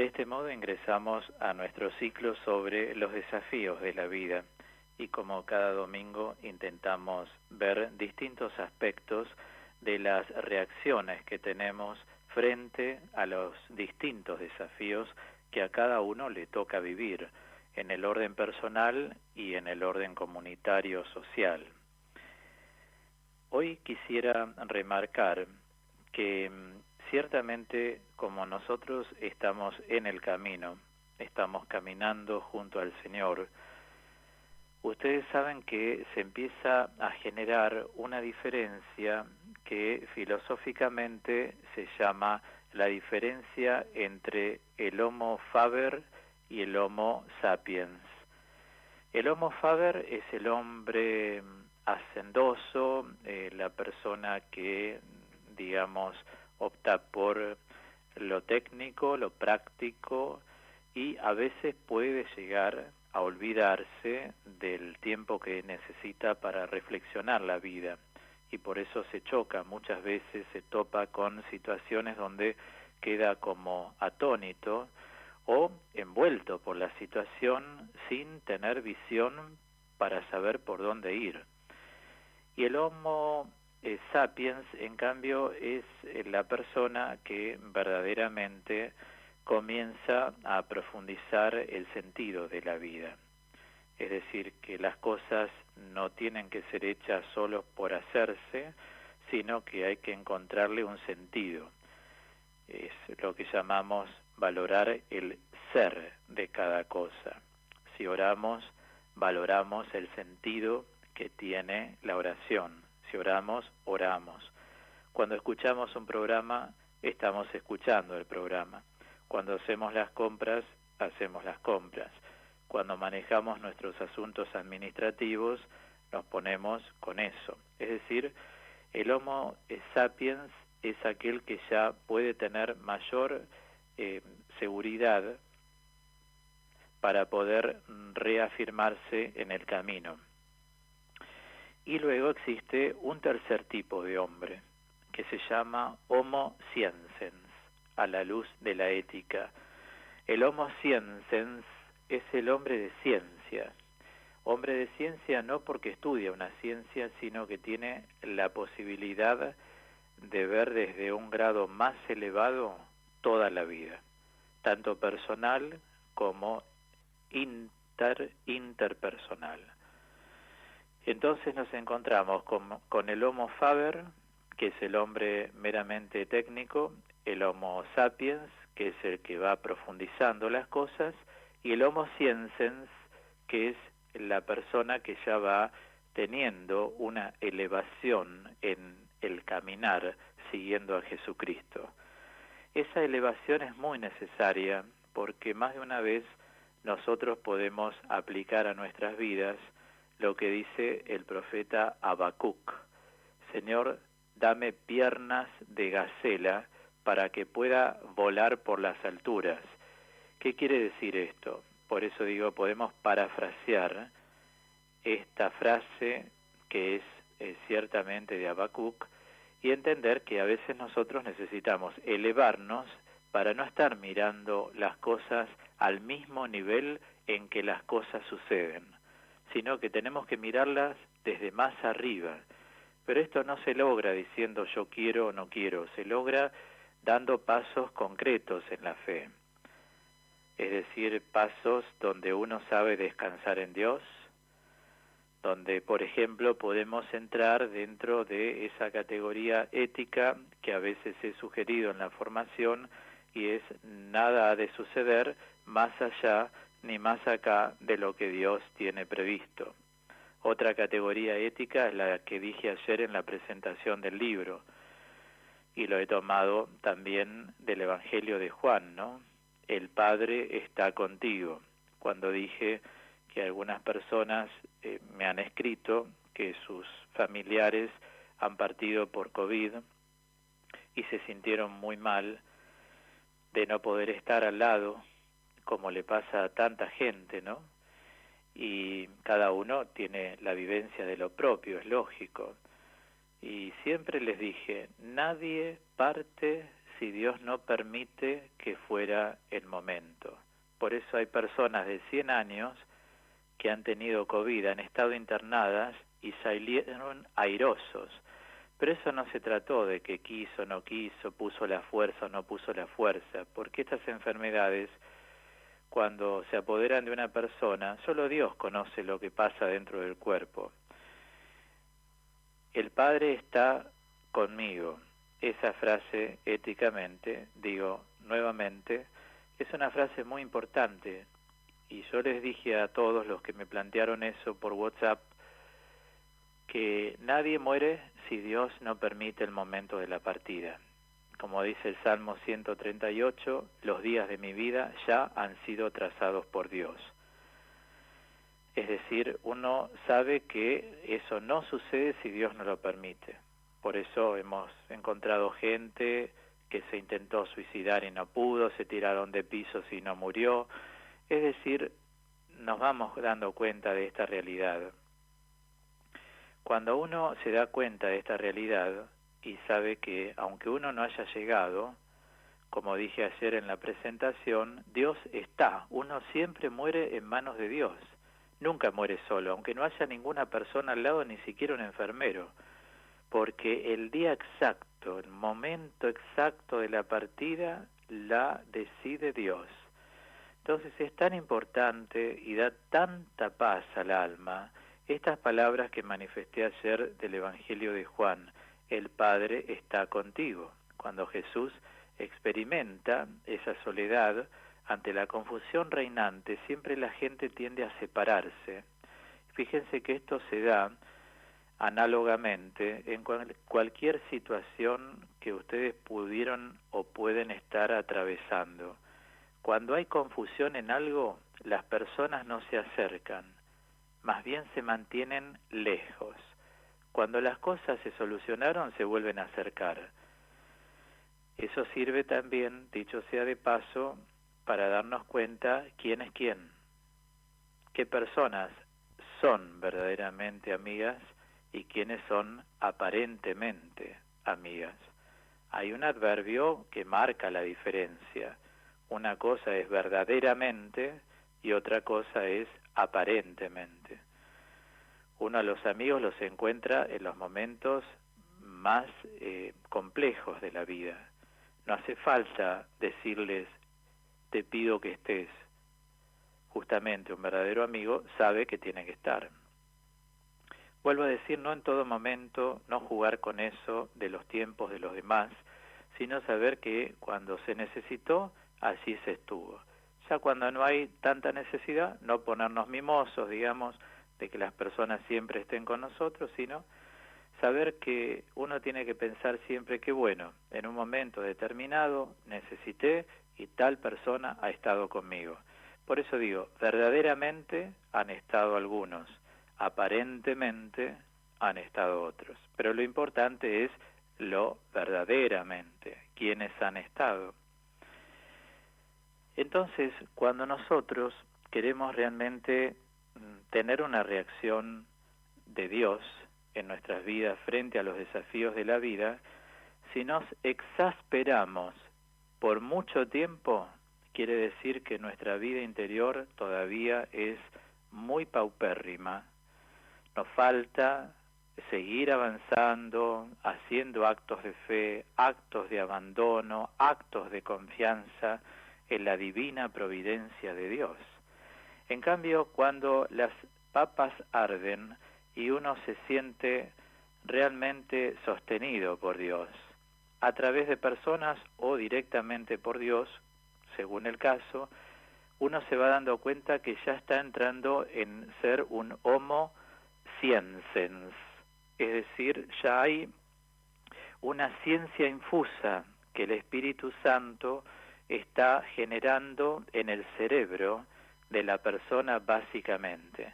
De este modo ingresamos a nuestro ciclo sobre los desafíos de la vida y como cada domingo intentamos ver distintos aspectos de las reacciones que tenemos frente a los distintos desafíos que a cada uno le toca vivir en el orden personal y en el orden comunitario social. Hoy quisiera remarcar que ciertamente como nosotros estamos en el camino, estamos caminando junto al Señor, ustedes saben que se empieza a generar una diferencia que filosóficamente se llama la diferencia entre el Homo faber y el Homo sapiens. El Homo faber es el hombre hacendoso, la persona que, digamos, opta por lo técnico, lo práctico, y a veces puede llegar a olvidarse del tiempo que necesita para reflexionar la vida, y por eso se choca, muchas veces se topa con situaciones donde queda como atónito o envuelto por la situación sin tener visión para saber por dónde ir. Y el Homo sapiens, en cambio, es la persona que verdaderamente comienza a profundizar el sentido de la vida. Es decir, que las cosas no tienen que ser hechas solo por hacerse, sino que hay que encontrarle un sentido. Es lo que llamamos valorar el ser de cada cosa. Si oramos, valoramos el sentido que tiene la oración. Si oramos, oramos. Cuando escuchamos un programa, estamos escuchando el programa. Cuando hacemos las compras, hacemos las compras. Cuando manejamos nuestros asuntos administrativos, nos ponemos con eso. Es decir, el Homo sapiens es aquel que ya puede tener mayor seguridad para poder reafirmarse en el camino. Y luego existe un tercer tipo de hombre, que se llama Homo sciences, a la luz de la ética. El Homo sciences es el hombre de ciencia. Hombre de ciencia no porque estudia una ciencia, sino que tiene la posibilidad de ver desde un grado más elevado toda la vida, tanto personal como interpersonal. Entonces nos encontramos con el Homo faber, que es el hombre meramente técnico, el Homo sapiens, que es el que va profundizando las cosas, y el Homo sciences, que es la persona que ya va teniendo una elevación en el caminar siguiendo a Jesucristo. Esa elevación es muy necesaria porque más de una vez nosotros podemos aplicar a nuestras vidas lo que dice el profeta Habacuc: Señor, dame piernas de gacela para que pueda volar por las alturas. ¿Qué quiere decir esto? Por eso digo, podemos parafrasear esta frase que es ciertamente de Habacuc y entender que a veces nosotros necesitamos elevarnos para no estar mirando las cosas al mismo nivel en que las cosas suceden, sino que tenemos que mirarlas desde más arriba. Pero esto no se logra diciendo yo quiero o no quiero, se logra dando pasos concretos en la fe. Es decir, pasos donde uno sabe descansar en Dios, donde, por ejemplo, podemos entrar dentro de esa categoría ética que a veces he sugerido en la formación, y es nada ha de suceder más allá ni más acá de lo que Dios tiene previsto. Otra categoría ética es la que dije ayer en la presentación del libro, y lo he tomado también del Evangelio de Juan, ¿no? El Padre está contigo. Cuando dije que algunas personas me han escrito que sus familiares han partido por COVID y se sintieron muy mal de no poder estar al lado, como le pasa a tanta gente, ¿no? Y cada uno tiene la vivencia de lo propio, es lógico. Y siempre les dije, nadie parte si Dios no permite que fuera el momento. Por eso hay personas de 100 años que han tenido COVID, han estado internadas y salieron airosos. Pero eso no se trató de que quiso, no quiso, puso la fuerza o no puso la fuerza, porque estas enfermedades, cuando se apoderan de una persona, solo Dios conoce lo que pasa dentro del cuerpo. El Padre está conmigo. Esa frase, éticamente, digo nuevamente, es una frase muy importante. Y yo les dije a todos los que me plantearon eso por WhatsApp, que nadie muere si Dios no permite el momento de la partida. Como dice el Salmo 138, los días de mi vida ya han sido trazados por Dios. Es decir, uno sabe que eso no sucede si Dios no lo permite. Por eso hemos encontrado gente que se intentó suicidar y no pudo, se tiraron de pisos y no murió. Es decir, nos vamos dando cuenta de esta realidad. Cuando uno se da cuenta de esta realidad y sabe que aunque uno no haya llegado, como dije ayer en la presentación, Dios está. Uno siempre muere en manos de Dios. Nunca muere solo, aunque no haya ninguna persona al lado, ni siquiera un enfermero. Porque el día exacto, el momento exacto de la partida, la decide Dios. Entonces es tan importante y da tanta paz al alma estas palabras que manifesté ayer del Evangelio de Juan: el Padre está contigo. Cuando Jesús experimenta esa soledad ante la confusión reinante, siempre la gente tiende a separarse. Fíjense que esto se da análogamente en cualquier situación que ustedes pudieron o pueden estar atravesando. Cuando hay confusión en algo, las personas no se acercan, más bien se mantienen lejos. Cuando las cosas se solucionaron, se vuelven a acercar. Eso sirve también, dicho sea de paso, para darnos cuenta quién es quién, qué personas son verdaderamente amigas y quiénes son aparentemente amigas. Hay un adverbio que marca la diferencia. Una cosa es verdaderamente y otra cosa es aparentemente. Uno a los amigos los encuentra en los momentos más complejos de la vida. No hace falta decirles, te pido que estés. Justamente un verdadero amigo sabe que tiene que estar. Vuelvo a decir, no en todo momento, no jugar con eso de los tiempos de los demás, sino saber que cuando se necesitó, allí se estuvo. Ya cuando no hay tanta necesidad, no ponernos mimosos, digamos, de que las personas siempre estén con nosotros, sino saber que uno tiene que pensar siempre que, bueno, en un momento determinado necesité y tal persona ha estado conmigo. Por eso digo, verdaderamente han estado algunos, aparentemente han estado otros. Pero lo importante es lo verdaderamente, quiénes han estado. Entonces, cuando nosotros queremos realmente tener una reacción de Dios en nuestras vidas frente a los desafíos de la vida, si nos exasperamos por mucho tiempo, quiere decir que nuestra vida interior todavía es muy paupérrima. Nos falta seguir avanzando, haciendo actos de fe, actos de abandono, actos de confianza en la divina providencia de Dios. En cambio, cuando las papas arden y uno se siente realmente sostenido por Dios, a través de personas o directamente por Dios, según el caso, uno se va dando cuenta que ya está entrando en ser un homo sciensens, es decir, ya hay una ciencia infusa que el Espíritu Santo está generando en el cerebro de la persona básicamente.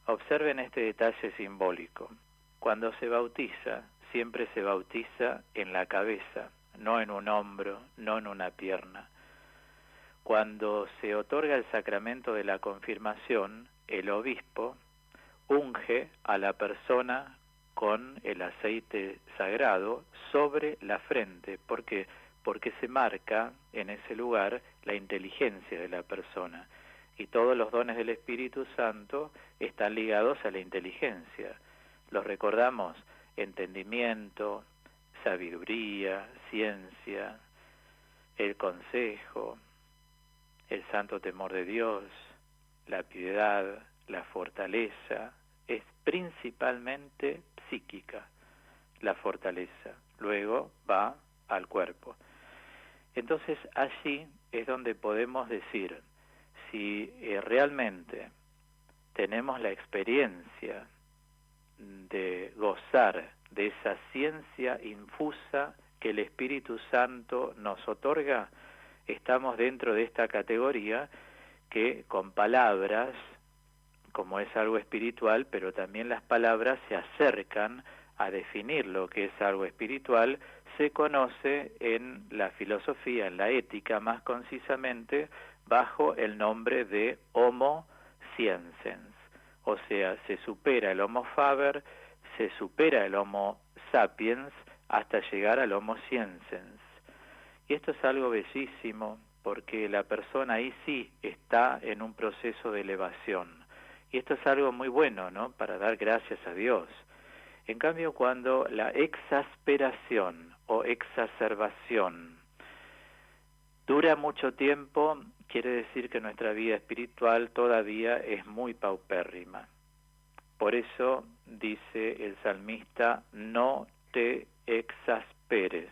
Observen este detalle simbólico. Cuando se bautiza, siempre se bautiza en la cabeza, no en un hombro, no en una pierna. Cuando se otorga el sacramento de la confirmación, el obispo unge a la persona con el aceite sagrado sobre la frente. ¿Por qué? Porque se marca en ese lugar la inteligencia de la persona. Y todos los dones del Espíritu Santo están ligados a la inteligencia. Los recordamos: entendimiento, sabiduría, ciencia, el consejo, el santo temor de Dios, la piedad, la fortaleza. Es principalmente psíquica la fortaleza, luego va al cuerpo. Entonces allí es donde podemos decir si realmente tenemos la experiencia de gozar de esa ciencia infusa que el Espíritu Santo nos otorga. Estamos dentro de esta categoría que con palabras, como es algo espiritual, pero también las palabras se acercan a definir lo que es algo espiritual, se conoce en la filosofía, en la ética más concisamente, bajo el nombre de Homo Sciences. O sea, se supera el Homo Faber, se supera el Homo Sapiens hasta llegar al Homo Sciences. Y esto es algo bellísimo, porque la persona ahí sí está en un proceso de elevación. Y esto es algo muy bueno, ¿no?, para dar gracias a Dios. En cambio, cuando la exasperación o exacerbación dura mucho tiempo, quiere decir que nuestra vida espiritual todavía es muy paupérrima. Por eso dice el salmista: no te exasperes.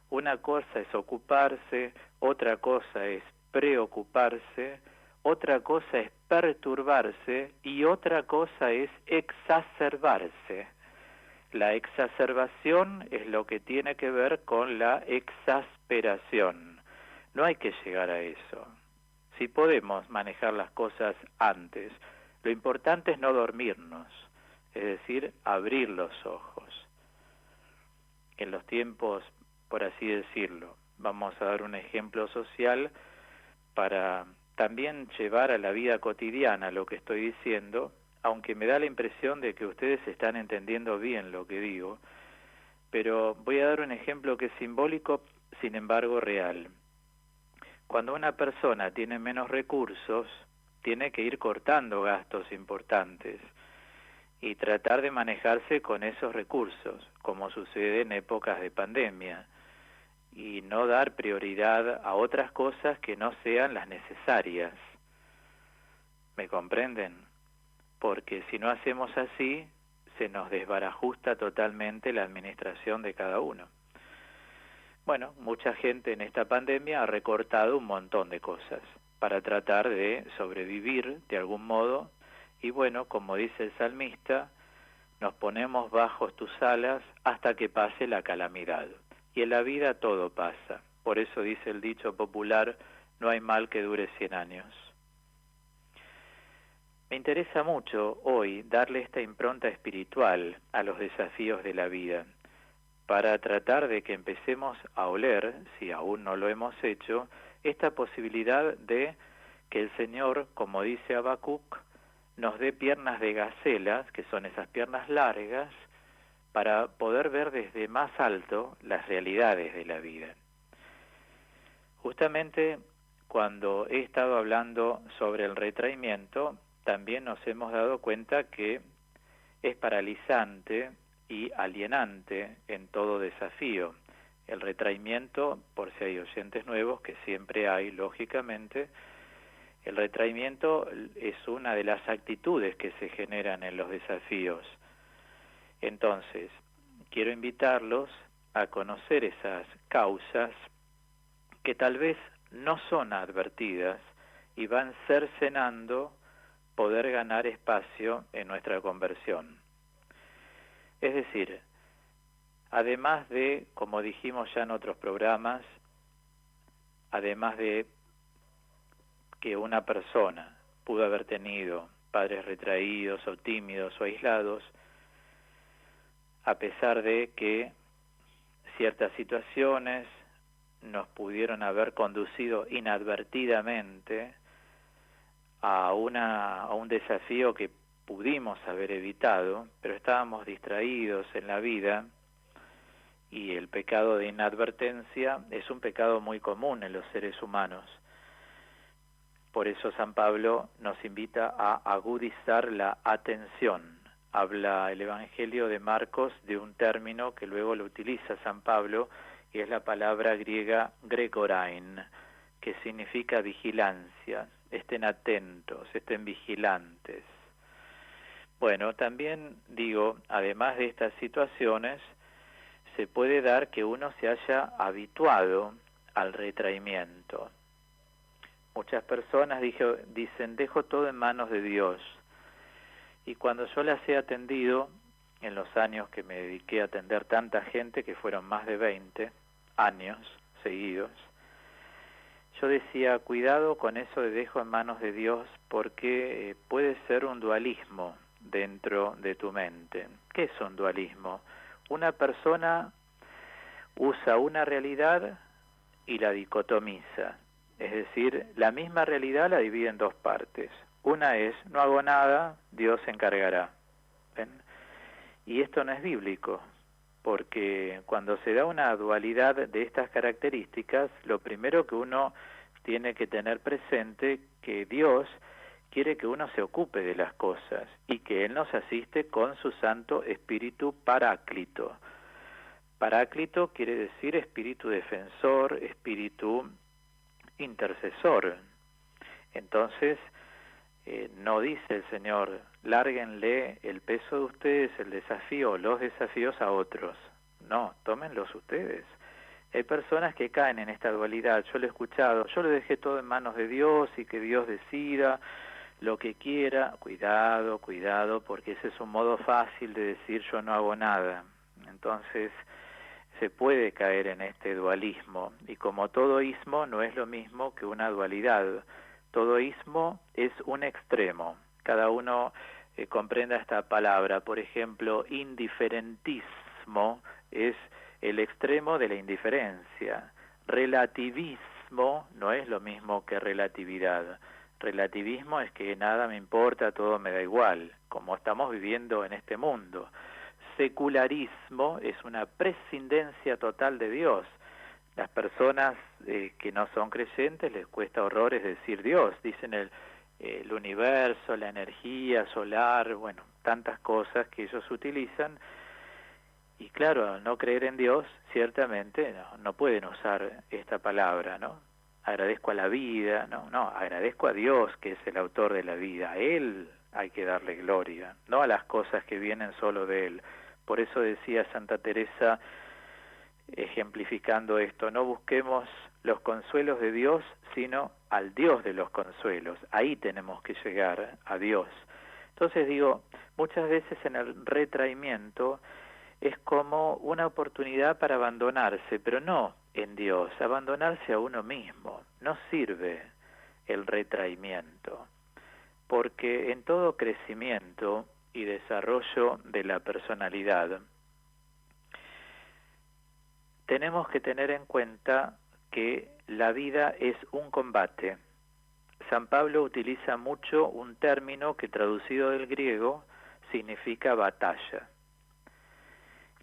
Una cosa es ocuparse, otra cosa es preocuparse, otra cosa es perturbarse y otra cosa es exacerbarse. La exacerbación es lo que tiene que ver con la exasperación. No hay que llegar a eso. Si podemos manejar las cosas antes, lo importante es no dormirnos, es decir, abrir los ojos. En los tiempos, por así decirlo, vamos a dar un ejemplo social para también llevar a la vida cotidiana lo que estoy diciendo, aunque me da la impresión de que ustedes están entendiendo bien lo que digo, pero voy a dar un ejemplo que es simbólico, sin embargo real. Cuando una persona tiene menos recursos, tiene que ir cortando gastos importantes y tratar de manejarse con esos recursos, como sucede en épocas de pandemia, y no dar prioridad a otras cosas que no sean las necesarias. ¿Me comprenden? Porque si no hacemos así, se nos desbarajusta totalmente la administración de cada uno. Bueno, mucha gente en esta pandemia ha recortado un montón de cosas para tratar de sobrevivir de algún modo, y bueno, como dice el salmista, nos ponemos bajo tus alas hasta que pase la calamidad. Y en la vida todo pasa. Por eso dice el dicho popular: no hay mal que dure 100 años. Me interesa mucho hoy darle esta impronta espiritual a los desafíos de la vida, para tratar de que empecemos a oler, si aún no lo hemos hecho, esta posibilidad de que el Señor, como dice Habacuc, nos dé piernas de gacelas, que son esas piernas largas, para poder ver desde más alto las realidades de la vida. Justamente cuando he estado hablando sobre el retraimiento, también nos hemos dado cuenta que es paralizante y alienante en todo desafío. El retraimiento, por si hay oyentes nuevos, que siempre hay, lógicamente, el retraimiento es una de las actitudes que se generan en los desafíos. Entonces, quiero invitarlos a conocer esas causas que tal vez no son advertidas y van cercenando poder ganar espacio en nuestra conversión. Es decir, además de, como dijimos ya en otros programas, además de que una persona pudo haber tenido padres retraídos o tímidos o aislados, a pesar de que ciertas situaciones nos pudieron haber conducido inadvertidamente a un desafío que pudimos haber evitado, pero estábamos distraídos en la vida, y el pecado de inadvertencia es un pecado muy común en los seres humanos. Por eso San Pablo nos invita a agudizar la atención. Habla el Evangelio de Marcos de un término que luego lo utiliza San Pablo, y es la palabra griega gregorain, que significa vigilancia. Estén atentos, estén vigilantes. Bueno, también digo, además de estas situaciones, se puede dar que uno se haya habituado al retraimiento. Muchas personas dicen, dejo todo en manos de Dios. Y cuando yo las he atendido, en los años que me dediqué a atender tanta gente, que fueron más de 20 años seguidos, yo decía, cuidado con eso de dejo en manos de Dios, porque puede ser un dualismo dentro de tu mente. ¿Qué es un dualismo? Una persona usa una realidad y la dicotomiza, es decir, la misma realidad la divide en dos partes. Una es, no hago nada, Dios se encargará. ¿Ven? Y esto no es bíblico, porque cuando se da una dualidad de estas características, lo primero que uno tiene que tener presente que Dios quiere que uno se ocupe de las cosas y que Él nos asiste con su Santo Espíritu Paráclito. Paráclito quiere decir espíritu defensor, espíritu intercesor. Entonces, no dice el Señor, lárguenle el peso de ustedes, el desafío, los desafíos a otros. No, tómenlos ustedes. Hay personas que caen en esta dualidad. Yo lo he escuchado, yo lo dejé todo en manos de Dios y que Dios decida lo que quiera. Cuidado, cuidado, porque ese es un modo fácil de decir yo no hago nada. Entonces, se puede caer en este dualismo, y como todo ismo no es lo mismo que una dualidad. Todo ismo es un extremo. Cada uno comprenda esta palabra. Por ejemplo, indiferentismo es el extremo de la indiferencia. Relativismo no es lo mismo que relatividad. Relativismo es que nada me importa, todo me da igual, como estamos viviendo en este mundo. Secularismo es una prescindencia total de Dios. Las personas que no son creyentes les cuesta horrores decir Dios, dicen el universo, la energía solar, bueno, tantas cosas que ellos utilizan, y claro, al no creer en Dios, ciertamente no pueden usar esta palabra, ¿no? Agradezco a la vida, no, agradezco a Dios, que es el autor de la vida. A Él hay que darle gloria, no a las cosas que vienen solo de Él. Por eso decía Santa Teresa, ejemplificando esto, no busquemos los consuelos de Dios, sino al Dios de los consuelos. Ahí tenemos que llegar, a Dios. Entonces digo, muchas veces en el retraimiento es como una oportunidad para abandonarse, pero no en Dios, abandonarse a uno mismo. No sirve el retraimiento, porque en todo crecimiento y desarrollo de la personalidad tenemos que tener en cuenta que la vida es un combate. San Pablo utiliza mucho un término que traducido del griego significa batalla.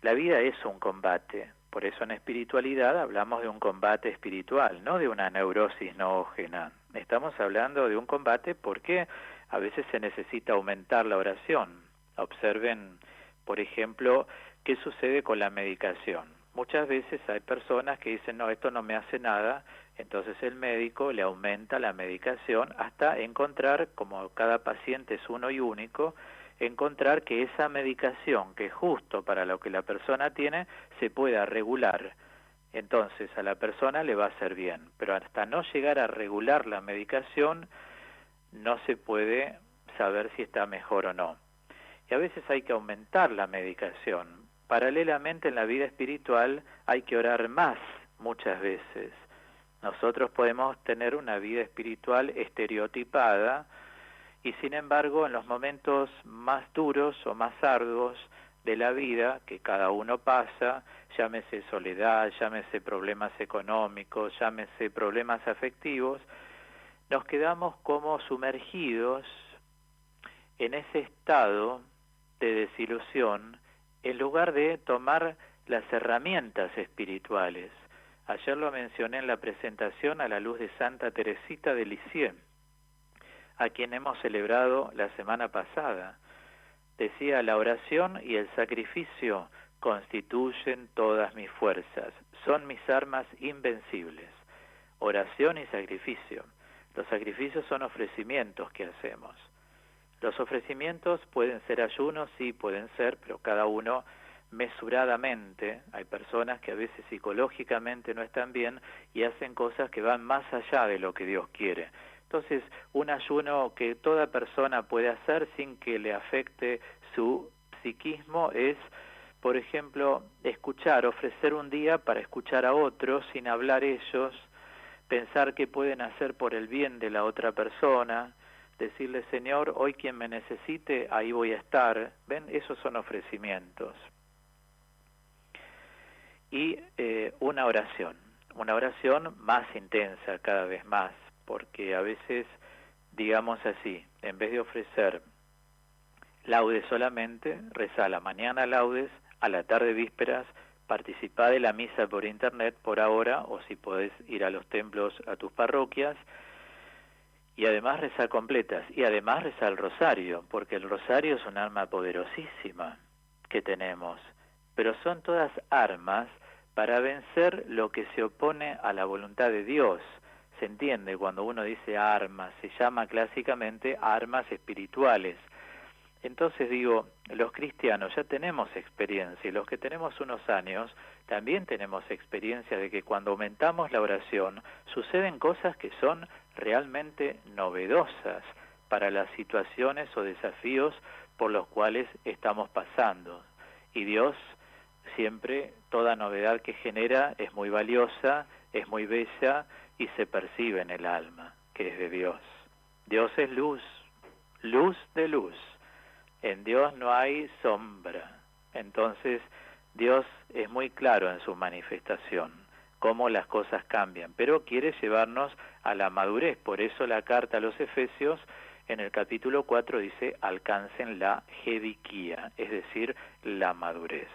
La vida es un combate, por eso en espiritualidad hablamos de un combate espiritual, no de una neurosis noógena. Estamos hablando de un combate porque a veces se necesita aumentar la oración. Observen, por ejemplo, qué sucede con la medicación. Muchas veces hay personas que dicen, no, esto no me hace nada, entonces el médico le aumenta la medicación hasta encontrar, como cada paciente es uno y único, encontrar que esa medicación, que es justo para lo que la persona tiene, se pueda regular. Entonces a la persona le va a hacer bien, pero hasta no llegar a regular la medicación, no se puede saber si está mejor o no. Y a veces hay que aumentar la medicación. Paralelamente en la vida espiritual hay que orar más muchas veces. Nosotros podemos tener una vida espiritual estereotipada y sin embargo en los momentos más duros o más arduos de la vida que cada uno pasa, llámese soledad, llámese problemas económicos, llámese problemas afectivos, nos quedamos como sumergidos en ese estado de desilusión, en lugar de tomar las herramientas espirituales. Ayer lo mencioné en la presentación a la luz de Santa Teresita de Lisieux, a quien hemos celebrado la semana pasada. Decía, la oración y el sacrificio constituyen todas mis fuerzas, son mis armas invencibles. Oración y sacrificio. Los sacrificios son ofrecimientos que hacemos. Los ofrecimientos pueden ser ayunos, sí, pueden ser, pero cada uno mesuradamente. Hay personas que a veces psicológicamente no están bien y hacen cosas que van más allá de lo que Dios quiere. Entonces, un ayuno que toda persona puede hacer sin que le afecte su psiquismo es, por ejemplo, escuchar, ofrecer un día para escuchar a otros sin hablar ellos, pensar qué pueden hacer por el bien de la otra persona, decirle, Señor, hoy quien me necesite, ahí voy a estar. ¿Ven? Esos son ofrecimientos. Y una oración más intensa cada vez más, porque a veces, digamos así, en vez de ofrecer laudes solamente, reza a la mañana laudes, a la tarde vísperas, participá de la misa por internet por ahora, o si podés ir a los templos, a tus parroquias, y además rezar completas, y además rezar el rosario, porque el rosario es un arma poderosísima que tenemos, pero son todas armas para vencer lo que se opone a la voluntad de Dios. Se entiende cuando uno dice armas, se llama clásicamente armas espirituales. Entonces digo, los cristianos ya tenemos experiencia, y los que tenemos unos años también tenemos experiencia de que cuando aumentamos la oración suceden cosas que son realmente novedosas para las situaciones o desafíos por los cuales estamos pasando. Y Dios siempre, toda novedad que genera es muy valiosa, es muy bella y se percibe en el alma, que es de Dios. Dios es luz, luz de luz. En Dios no hay sombra. Entonces, Dios es muy claro en su manifestación, cómo las cosas cambian, pero quiere llevarnos a la madurez. Por eso la carta a los Efesios, en el capítulo 4, dice, alcancen la jediquía, es decir, la madurez.